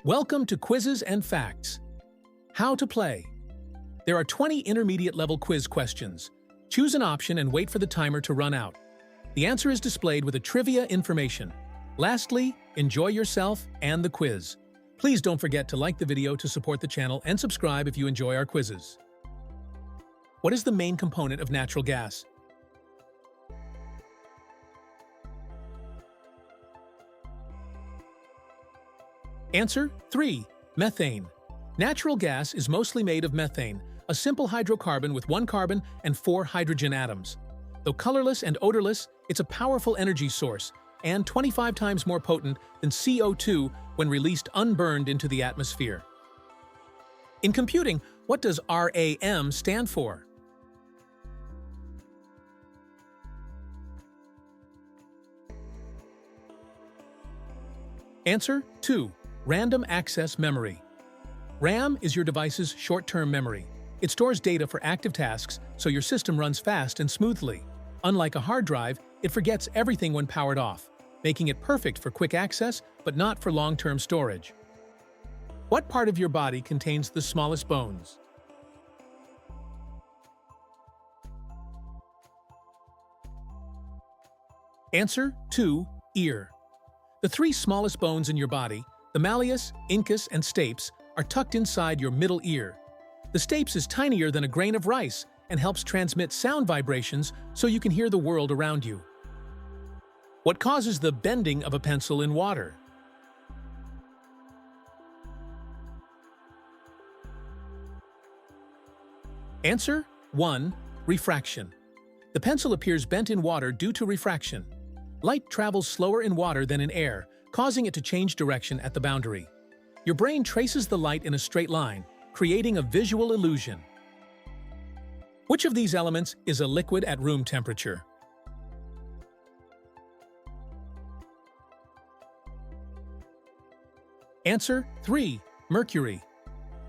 Welcome to Quizzes and Facts. How to play. There are 20 intermediate-level quiz questions. Choose an option and wait for the timer to run out. The answer is displayed with a trivia information. Lastly, enjoy yourself and the quiz. Please don't forget to like the video to support the channel and subscribe if you enjoy our quizzes. What is the main component of natural gas? Answer 3. Methane. Natural gas is mostly made of methane, a simple hydrocarbon with 1 carbon and 4 hydrogen atoms. Though colorless and odorless, it's a powerful energy source and 25 times more potent than CO2 when released unburned into the atmosphere. In computing, what does RAM stand for? Answer 2. Random access memory. RAM is your device's short-term memory. It stores data for active tasks, so your system runs fast and smoothly. Unlike a hard drive, it forgets everything when powered off, making it perfect for quick access but not for long-term storage. What part of your body contains the smallest bones? Answer 2. Ear. The 3 smallest bones in your body, the malleus, incus, and stapes, are tucked inside your middle ear. The stapes is tinier than a grain of rice and helps transmit sound vibrations so you can hear the world around you. What causes the bending of a pencil in water? Answer 1. Refraction. The pencil appears bent in water due to refraction. Light travels slower in water than in air, causing it to change direction at the boundary. Your brain traces the light in a straight line, creating a visual illusion. Which of these elements is a liquid at room temperature? Answer 3. Mercury.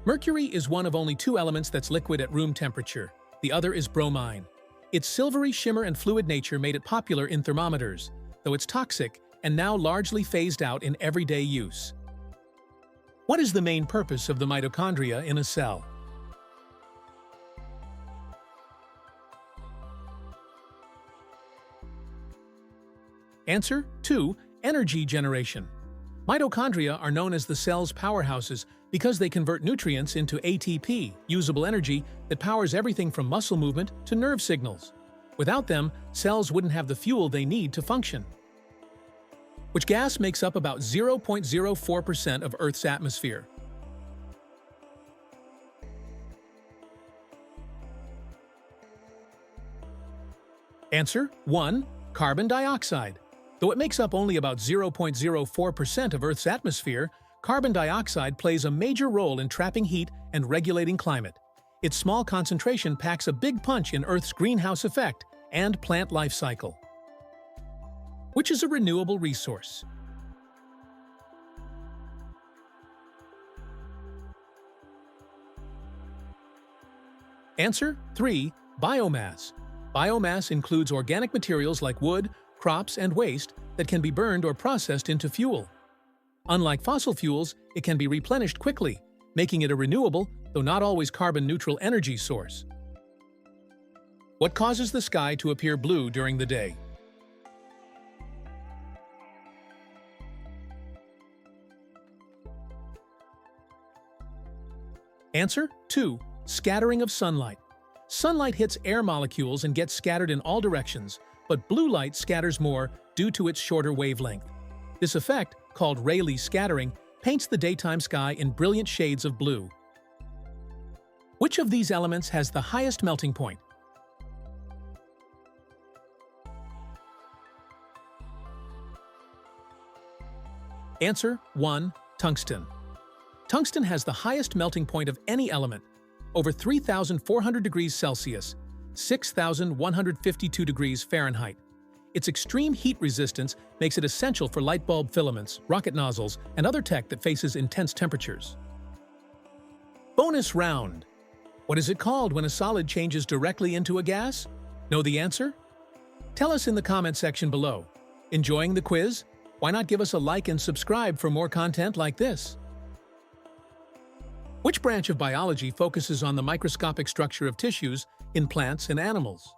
Mercury is one of only 2 elements that's liquid at room temperature. The other is bromine. Its silvery shimmer and fluid nature made it popular in thermometers, though it's toxic and now largely phased out in everyday use. What is the main purpose of the mitochondria in a cell? Answer 2. Energy generation. Mitochondria are known as the cell's powerhouses because they convert nutrients into ATP, usable energy that powers everything from muscle movement to nerve signals. Without them, cells wouldn't have the fuel they need to function. Which gas makes up about 0.04% of Earth's atmosphere? Answer 1. Carbon dioxide. Though it makes up only about 0.04% of Earth's atmosphere, carbon dioxide plays a major role in trapping heat and regulating climate. Its small concentration packs a big punch in Earth's greenhouse effect and plant life cycle. Which is a renewable resource? Answer 3. Biomass. Biomass includes organic materials like wood, crops, and waste that can be burned or processed into fuel. Unlike fossil fuels, it can be replenished quickly, making it a renewable, though not always carbon-neutral energy source. What causes the sky to appear blue during the day? Answer 2. Scattering of sunlight. Sunlight hits air molecules and gets scattered in all directions, but blue light scatters more due to its shorter wavelength. This effect, called Rayleigh scattering, paints the daytime sky in brilliant shades of blue. Which of these elements has the highest melting point? Answer 1. Tungsten. Tungsten has the highest melting point of any element, over 3,400 degrees Celsius, 6,152 degrees Fahrenheit. Its extreme heat resistance makes it essential for light bulb filaments, rocket nozzles, and other tech that faces intense temperatures. Bonus round. What is it called when a solid changes directly into a gas? Know the answer? Tell us in the comment section below. Enjoying the quiz? Why not give us a like and subscribe for more content like this? Which branch of biology focuses on the microscopic structure of tissues in plants and animals?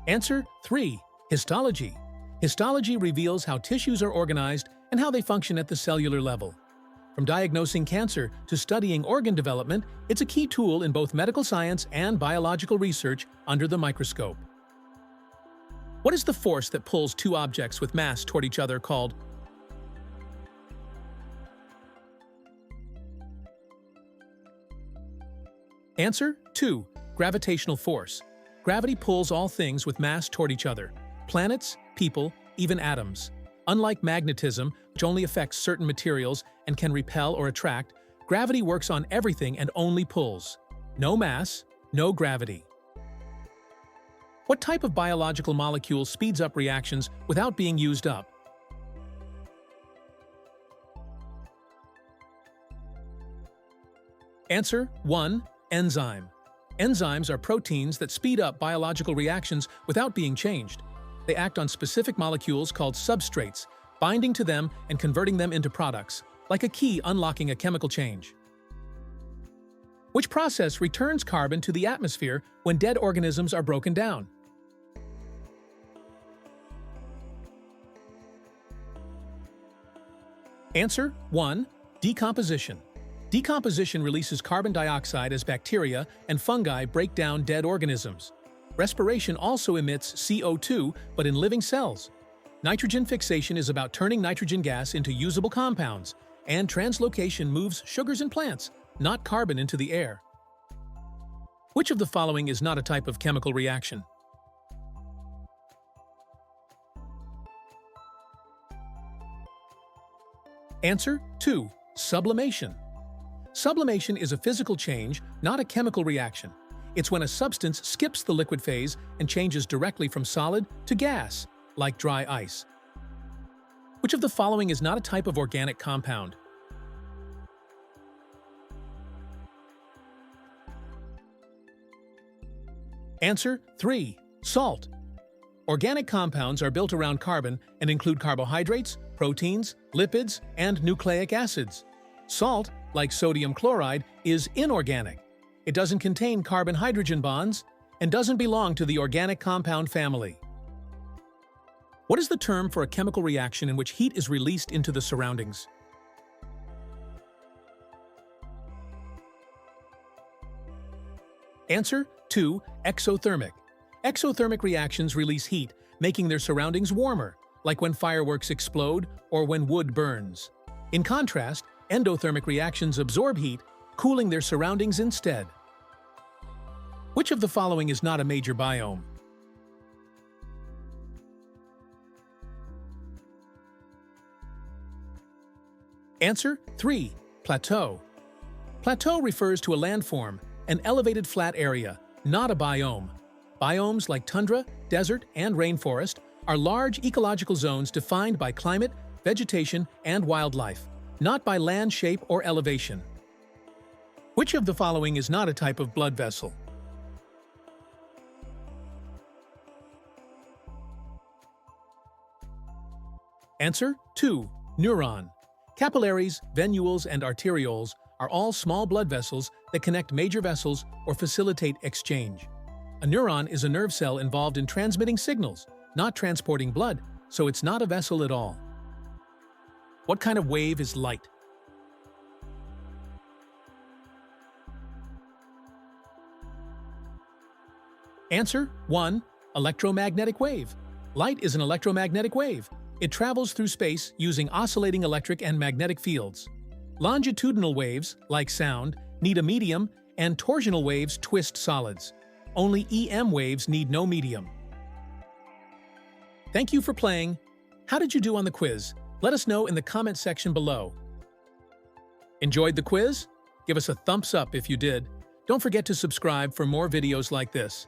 Answer 3. Histology. Histology reveals how tissues are organized and how they function at the cellular level. From diagnosing cancer to studying organ development, it's a key tool in both medical science and biological research under the microscope. What is the force that pulls two objects with mass toward each other called? Answer 2. Gravitational force. Gravity pulls all things with mass toward each other. Planets, people, even atoms. Unlike magnetism, which only affects certain materials and can repel or attract, gravity works on everything and only pulls. No mass, no gravity. What type of biological molecule speeds up reactions without being used up? Answer 1. Enzyme. Enzymes are proteins that speed up biological reactions without being changed. They act on specific molecules called substrates, binding to them and converting them into products, like a key unlocking a chemical change. Which process returns carbon to the atmosphere when dead organisms are broken down? Answer 1. Decomposition. Decomposition releases carbon dioxide as bacteria and fungi break down dead organisms. Respiration also emits CO2, but in living cells. Nitrogen fixation is about turning nitrogen gas into usable compounds, and translocation moves sugars in plants, not carbon into the air. Which of the following is not a type of chemical reaction? Answer 2. Sublimation. Sublimation is a physical change, not a chemical reaction. It's when a substance skips the liquid phase and changes directly from solid to gas, like dry ice. Which of the following is not a type of organic compound? Answer 3. Salt. Organic compounds are built around carbon and include carbohydrates, proteins, lipids, and nucleic acids. Salt, like sodium chloride, is inorganic. It doesn't contain carbon-hydrogen bonds and doesn't belong to the organic compound family. What is the term for a chemical reaction in which heat is released into the surroundings? Answer 2. Exothermic. Exothermic reactions release heat, making their surroundings warmer, like when fireworks explode or when wood burns. In contrast, endothermic reactions absorb heat, cooling their surroundings instead. Which of the following is not a major biome? Answer 3. Plateau. Plateau refers to a landform, an elevated flat area, not a biome. Biomes like tundra, desert, and rainforest are large ecological zones defined by climate, vegetation, and wildlife, not by land shape or elevation. Which of the following is not a type of blood vessel? Answer 2. Neuron. Capillaries, venules, and arterioles are all small blood vessels that connect major vessels or facilitate exchange. A neuron is a nerve cell involved in transmitting signals, not transporting blood, so it's not a vessel at all. What kind of wave is light? Answer 1. Electromagnetic wave. Light is an electromagnetic wave. It travels through space using oscillating electric and magnetic fields. Longitudinal waves, like sound, need a medium, and torsional waves twist solids. Only EM waves need no medium. Thank you for playing. How did you do on the quiz? Let us know in the comment section below. Enjoyed the quiz? Give us a thumbs up if you did. Don't forget to subscribe for more videos like this.